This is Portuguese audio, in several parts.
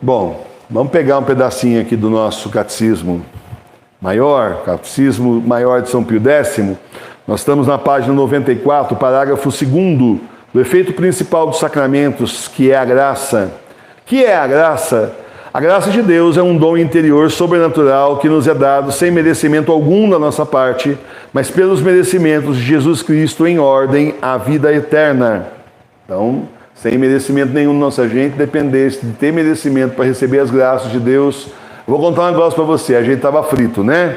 Bom, vamos pegar um pedacinho aqui do nosso catecismo maior de São Pio X. Nós estamos na página 94, parágrafo 2º, do efeito principal dos sacramentos, que é a graça. Que é a graça? A graça de Deus é um dom interior sobrenatural que nos é dado sem merecimento algum da nossa parte, mas pelos merecimentos de Jesus Cristo em ordem à vida eterna. Então, sem merecimento nenhum da nossa gente, dependesse de ter merecimento para receber as graças de Deus. Vou contar um negócio para você, a gente estava frito, né?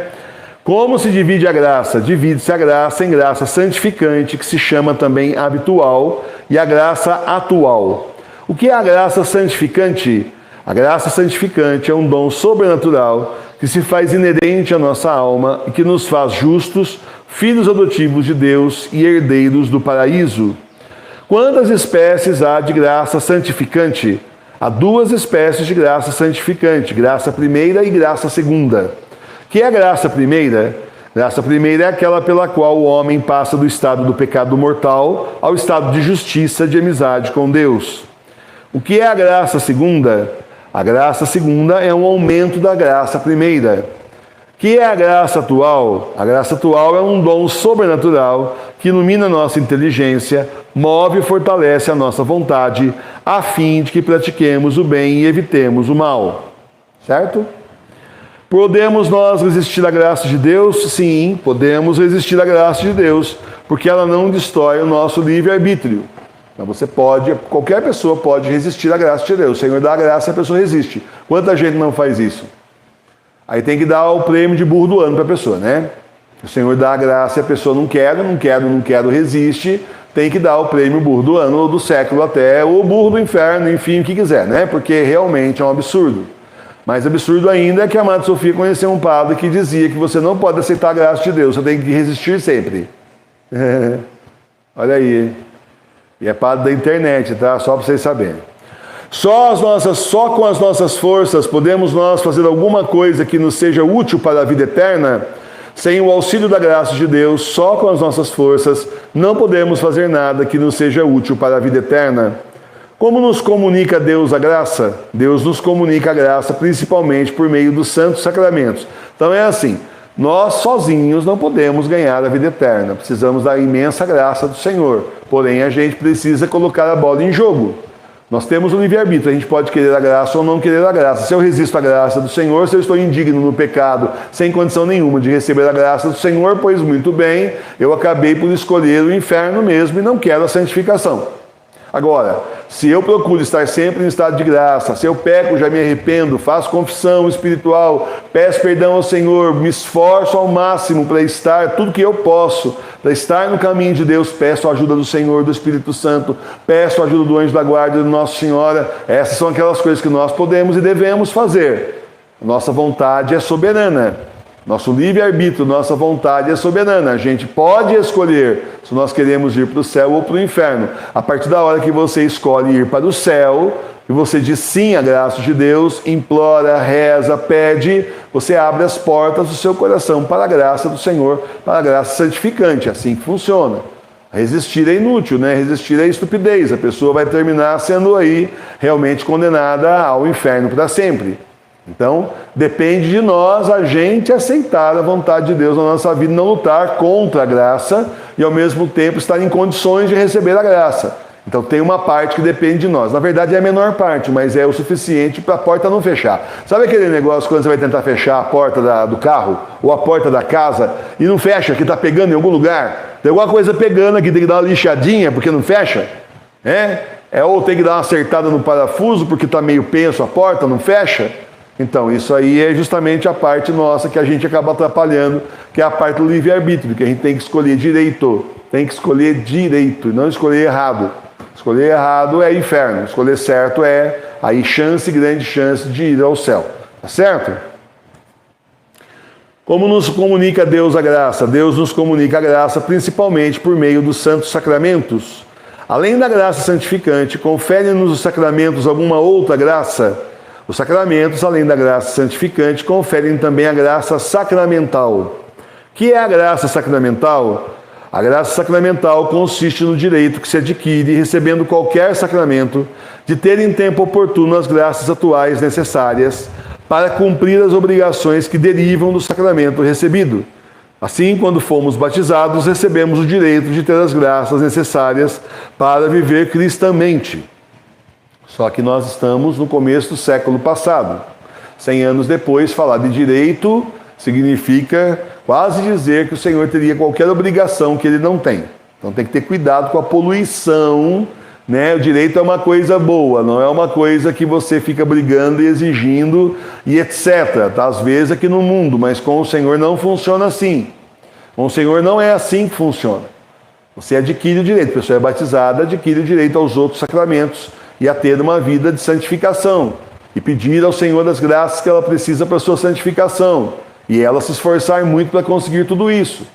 Como se divide a graça? Divide-se a graça em graça santificante, que se chama também habitual, e a graça atual. O que é a graça santificante? A graça santificante é um dom sobrenatural que se faz inerente à nossa alma e que nos faz justos, filhos adotivos de Deus e herdeiros do paraíso. Quantas espécies há de graça santificante? Há duas espécies de graça santificante, graça primeira e graça segunda. Que é a graça primeira? Graça primeira é aquela pela qual o homem passa do estado do pecado mortal ao estado de justiça, de amizade com Deus. O que é a graça segunda? A graça segunda é um aumento da graça primeira. Que é a graça atual? A graça atual é um dom sobrenatural que ilumina a nossa inteligência, move e fortalece a nossa vontade, a fim de que pratiquemos o bem e evitemos o mal. Certo? Podemos nós resistir à graça de Deus? Sim, podemos resistir à graça de Deus, porque ela não destrói o nosso livre-arbítrio. Então você pode, qualquer pessoa pode resistir à graça de Deus. O Senhor dá a graça e a pessoa resiste. Quanta gente não faz isso? Aí tem que dar o prêmio de burro do ano para a pessoa, né? O Senhor dá a graça e a pessoa não quero, resiste. Tem que dar o prêmio burro do ano, ou do século até, ou burro do inferno, enfim, o que quiser, né? Porque realmente é um absurdo. Mais absurdo ainda é que a Amada Sofia conheceu um padre que dizia que você não pode aceitar a graça de Deus, você tem que resistir sempre. Olha aí. E é padre da internet, tá? Só para vocês saberem. Só com as nossas forças podemos nós fazer alguma coisa que nos seja útil para a vida eterna. Sem o auxílio da graça de Deus, só com as nossas forças, não podemos fazer nada que nos seja útil para a vida eterna. Como nos comunica Deus a graça? Deus nos comunica a graça principalmente por meio dos santos sacramentos. Então é assim, nós sozinhos não podemos ganhar a vida eterna, precisamos da imensa graça do Senhor. Porém, a gente precisa colocar a bola em jogo. Nós temos o livre-arbítrio, a gente pode querer a graça ou não querer a graça. Se eu resisto à graça do Senhor, se eu estou indigno no pecado, sem condição nenhuma de receber a graça do Senhor, pois muito bem, eu acabei por escolher o inferno mesmo e não quero a santificação. Agora, se eu procuro estar sempre em estado de graça, se eu peco, já me arrependo, faço confissão espiritual, peço perdão ao Senhor, me esforço ao máximo para estar tudo que eu posso, para estar no caminho de Deus, peço a ajuda do Senhor, do Espírito Santo, peço a ajuda do anjo da guarda de Nossa Senhora. Essas são aquelas coisas que nós podemos e devemos fazer. Nossa vontade é soberana. Nosso livre-arbítrio, nossa vontade é soberana. A gente pode escolher se nós queremos ir para o céu ou para o inferno. A partir da hora que você escolhe ir para o céu, e você diz sim à graça de Deus, implora, reza, pede, você abre as portas do seu coração para a graça do Senhor, para a graça santificante. É assim que funciona. Resistir é inútil, né? Resistir é estupidez. A pessoa vai terminar sendo aí realmente condenada ao inferno para sempre. Então, depende de nós, a gente aceitar a vontade de Deus na nossa vida, não lutar contra a graça e ao mesmo tempo estar em condições de receber a graça. Então tem uma parte que depende de nós. Na verdade é a menor parte, mas é o suficiente para a porta não fechar. Sabe aquele negócio quando você vai tentar fechar a porta do carro ou a porta da casa e não fecha, que está pegando em algum lugar? Tem alguma coisa pegando aqui, tem que dar uma lixadinha porque não fecha? Ou tem que dar uma acertada no parafuso porque está meio penso a porta, não fecha? Então, isso aí é justamente a parte nossa que a gente acaba atrapalhando, que é a parte do livre-arbítrio, que a gente tem que escolher direito. Tem que escolher direito, não escolher errado. Escolher errado é inferno, escolher certo é aí grande chance de ir ao céu. Tá certo? Como nos comunica Deus a graça? Deus nos comunica a graça principalmente por meio dos santos sacramentos. Além da graça santificante, confere-nos os sacramentos alguma outra graça? Os sacramentos, além da graça santificante, conferem também a graça sacramental. Que é a graça sacramental? A graça sacramental consiste no direito que se adquire, recebendo qualquer sacramento, de ter em tempo oportuno as graças atuais necessárias para cumprir as obrigações que derivam do sacramento recebido. Assim, quando fomos batizados, recebemos o direito de ter as graças necessárias para viver cristamente. Só que nós estamos no começo do século passado. 100 anos depois, falar de direito significa quase dizer que o Senhor teria qualquer obrigação que ele não tem. Então tem que ter cuidado com a poluição, né? O direito é uma coisa boa, não é uma coisa que você fica brigando e exigindo e etc. Tá? Às vezes aqui no mundo, mas com o Senhor não funciona assim. Com o Senhor não é assim que funciona. Você adquire o direito, a pessoa é batizada, adquire o direito aos outros sacramentos e a ter uma vida de santificação e pedir ao Senhor as graças que ela precisa para a sua santificação e ela se esforçar muito para conseguir tudo isso,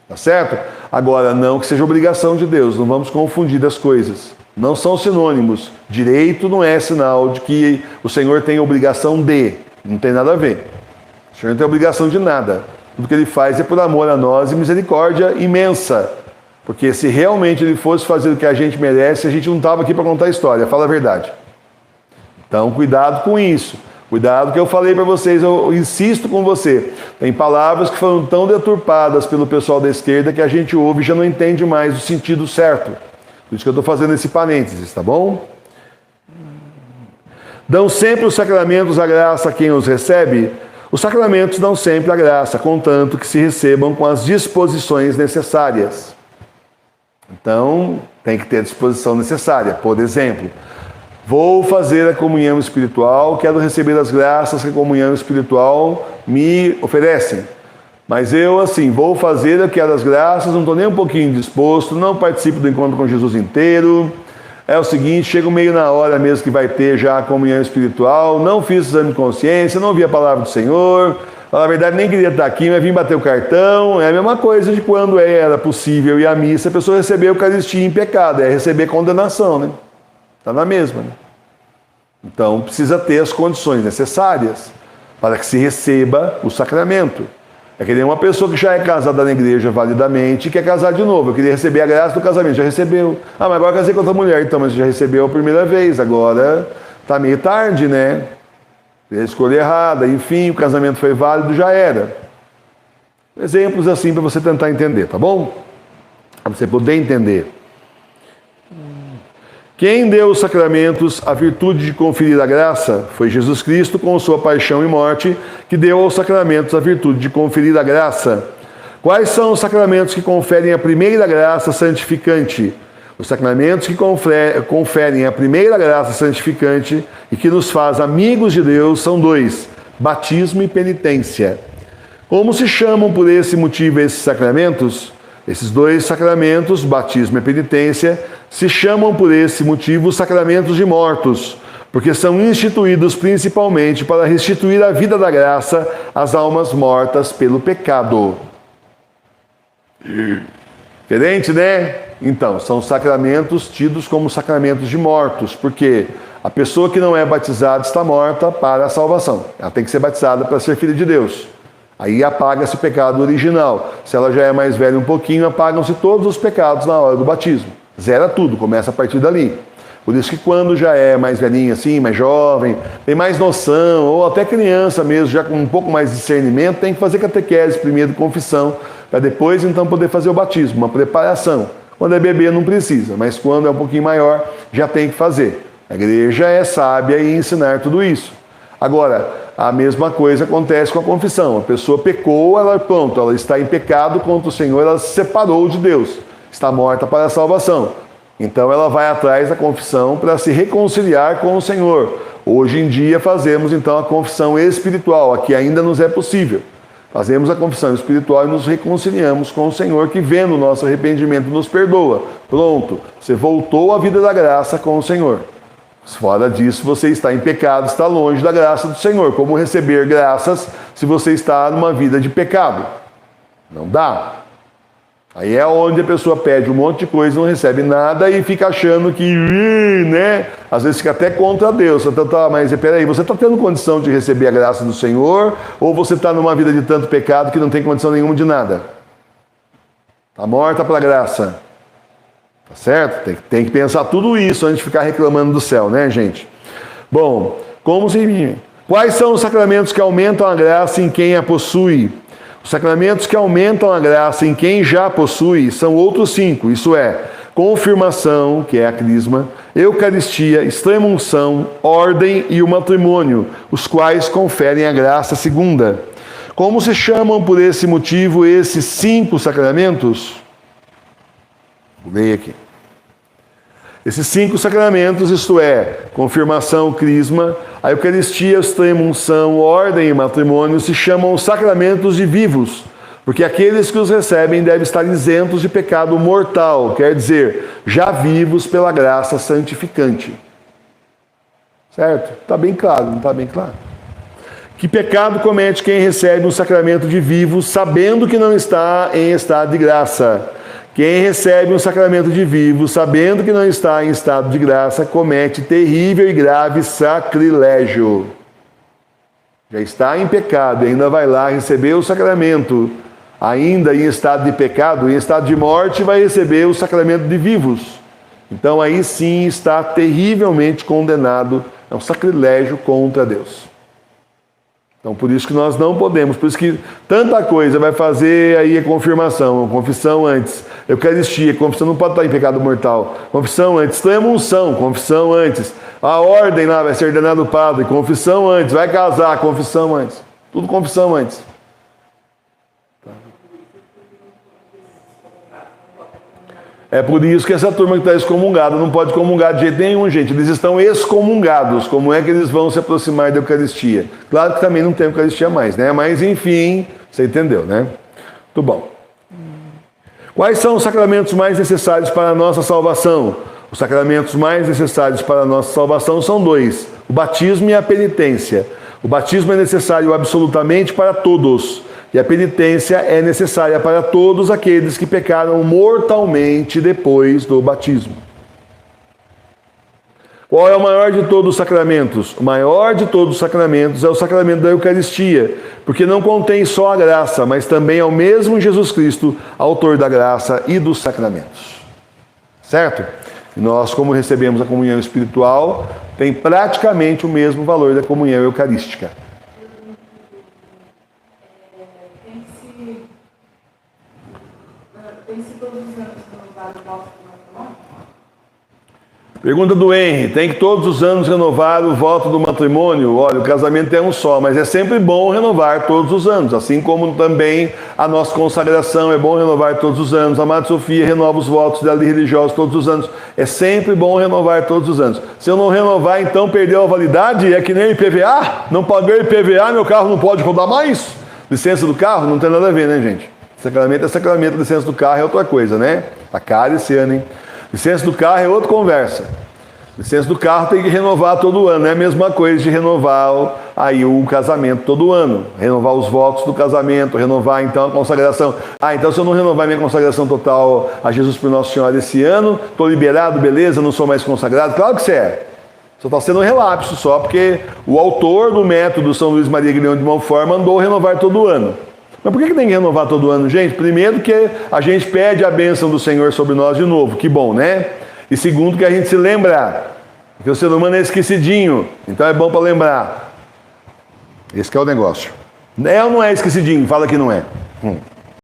tá certo? Agora, não que seja obrigação de Deus, não vamos confundir as coisas, não são sinônimos. Direito não é sinal de que o Senhor tem obrigação de, não tem nada a ver. O Senhor não tem obrigação de nada, tudo que Ele faz é por amor a nós e misericórdia imensa. Porque se realmente Ele fosse fazer o que a gente merece, a gente não estava aqui para contar a história, fala a verdade. Então, cuidado com isso. Cuidado que eu falei para vocês, eu insisto com você. Tem palavras que foram tão deturpadas pelo pessoal da esquerda que a gente ouve e já não entende mais o sentido certo. Por isso que eu estou fazendo esse parênteses, tá bom? Dão sempre os sacramentos a graça a quem os recebe? Os sacramentos dão sempre a graça, contanto que se recebam com as disposições necessárias. Então, tem que ter a disposição necessária. Por exemplo, vou fazer a comunhão espiritual, quero receber as graças que a comunhão espiritual me oferece. Mas eu, assim, vou fazer, eu quero as graças, não estou nem um pouquinho disposto, não participo do encontro com Jesus inteiro. É o seguinte, chego meio na hora mesmo que vai ter já a comunhão espiritual, não fiz exame de consciência, não ouvi a palavra do Senhor. Na verdade, nem queria estar aqui, mas vim bater o cartão. É a mesma coisa de quando era possível ir à missa, a pessoa recebeu a Eucaristia em pecado, é receber condenação, né? Está na mesma, né? Então, precisa ter as condições necessárias para que se receba o sacramento. É que nem uma pessoa que já é casada na igreja validamente e quer casar de novo. Eu queria receber a graça do casamento, já recebeu. Ah, mas agora casei com outra mulher, então, mas já recebeu a primeira vez, agora está meio tarde, né? Fez a escolha errada, enfim, o casamento foi válido, já era. Exemplos assim para você tentar entender, tá bom? Para você poder entender. Quem deu os sacramentos a virtude de conferir a graça foi Jesus Cristo com sua paixão e morte, que deu aos sacramentos a virtude de conferir a graça. Quais são os sacramentos que conferem a primeira graça santificante? Os sacramentos que conferem a primeira graça santificante e que nos faz amigos de Deus são dois: batismo e penitência. Como se chamam por esse motivo esses sacramentos? Esses dois sacramentos, batismo e penitência, se chamam por esse motivo sacramentos de mortos, porque são instituídos principalmente para restituir a vida da graça às almas mortas pelo pecado. Diferente, né? Então, são sacramentos tidos como sacramentos de mortos, porque a pessoa que não é batizada está morta para a salvação. Ela tem que ser batizada para ser filha de Deus. Aí apaga-se o pecado original. Se ela já é mais velha um pouquinho, apagam-se todos os pecados na hora do batismo. Zera tudo, começa a partir dali. Por isso que quando já é mais velhinho assim, mais jovem, tem mais noção, ou até criança mesmo, já com um pouco mais de discernimento, tem que fazer catequese primeiro, confissão, para depois então poder fazer o batismo, uma preparação. Quando é bebê não precisa, mas quando é um pouquinho maior, já tem que fazer. A igreja é sábia em ensinar tudo isso. Agora, a mesma coisa acontece com a confissão. A pessoa pecou, ela está em pecado contra o Senhor, ela se separou de Deus, está morta para a salvação. Então ela vai atrás da confissão para se reconciliar com o Senhor. Hoje em dia fazemos então a confissão espiritual, a que ainda nos é possível. Fazemos a confissão espiritual e nos reconciliamos com o Senhor, que vendo o nosso arrependimento nos perdoa. Pronto, você voltou à vida da graça com o Senhor. Fora disso, você está em pecado, está longe da graça do Senhor. Como receber graças se você está numa vida de pecado? Não dá. Aí é onde a pessoa pede um monte de coisa, não recebe nada e fica achando que, né? Às vezes fica até contra Deus. Então, mas peraí, você está tendo condição de receber a graça do Senhor? Ou você está numa vida de tanto pecado que não tem condição nenhuma de nada? Está morta para a graça. Tá certo? Tem que pensar tudo isso antes de ficar reclamando do céu, né, gente? Bom, quais são os sacramentos que aumentam a graça em quem a possui? Os sacramentos que aumentam a graça em quem já possui são outros 5, isso é, confirmação, que é a crisma, Eucaristia, extrema-unção, ordem e o matrimônio, os quais conferem a graça segunda. Como se chamam por esse motivo esses 5 sacramentos? Vou ler aqui. Esses 5 sacramentos, isto é, confirmação, crisma, a Eucaristia, extrema-unção, ordem e matrimônio, se chamam sacramentos de vivos, porque aqueles que os recebem devem estar isentos de pecado mortal, quer dizer, já vivos pela graça santificante. Certo? Está bem claro, não está bem claro? Que pecado comete quem recebe um sacramento de vivos, sabendo que não está em estado de graça? Quem recebe um sacramento de vivos, sabendo que não está em estado de graça, comete terrível e grave sacrilégio. Já está em pecado e ainda vai lá receber o sacramento, ainda em estado de pecado, em estado de morte, vai receber o sacramento de vivos. Então aí sim está terrivelmente condenado, é um sacrilégio contra Deus. Então, por isso que nós não podemos, por isso que tanta coisa vai fazer aí a confirmação, a confissão antes, Eucaristia, confissão não pode estar em pecado mortal, confissão antes, extrema-unção, confissão antes, a ordem lá vai ser ordenado padre, confissão antes, vai casar, confissão antes, tudo confissão antes. É por isso que essa turma que está excomungada não pode comungar de jeito nenhum, gente. Eles estão excomungados. Como é que eles vão se aproximar da Eucaristia? Claro que também não tem Eucaristia mais, né? Mas, enfim, você entendeu, né? Muito bom. Quais são os sacramentos mais necessários para a nossa salvação? Os sacramentos mais necessários para a nossa salvação são 2. O batismo e a penitência. O batismo é necessário absolutamente para todos. E a penitência é necessária para todos aqueles que pecaram mortalmente depois do batismo. Qual é o maior de todos os sacramentos? O maior de todos os sacramentos é o sacramento da Eucaristia, porque não contém só a graça, mas também é o mesmo Jesus Cristo, autor da graça e dos sacramentos. Certo? E nós, como recebemos a comunhão espiritual, tem praticamente o mesmo valor da comunhão eucarística. Pergunta do Henry, tem que todos os anos renovar o voto do matrimônio? Olha, o casamento é um só, mas é sempre bom renovar todos os anos, assim como também a nossa consagração é bom renovar todos os anos. A Madre Sofia renova os votos dela de religiosos todos os anos. É sempre bom renovar todos os anos. Se eu não renovar, então perdeu a validade? É que nem IPVA? Não paguei IPVA, meu carro não pode rodar mais? Licença do carro? Não tem nada a ver, né, gente? Sacramento é sacramento, licença do carro é outra coisa, né? A cara esse ano, hein? Licença do carro é outra conversa. Licença do carro tem que renovar todo ano. É a mesma coisa de renovar aí o casamento todo ano. Renovar os votos do casamento, renovar então a consagração. Então se eu não renovar minha consagração total a Jesus por Nossa Senhora esse ano, estou liberado, beleza, não sou mais consagrado? Claro que você é. Só está sendo um relapso só, porque o autor do método São Luís Maria Grignão de Montfort mandou renovar todo ano. Mas por que tem que renovar todo ano, gente? Primeiro que a gente pede a bênção do Senhor sobre nós de novo, que bom, né? E segundo que a gente se lembra, que o ser humano é esquecidinho, então é bom para lembrar. Esse que é o negócio. É ou não é esquecidinho? Fala que não é.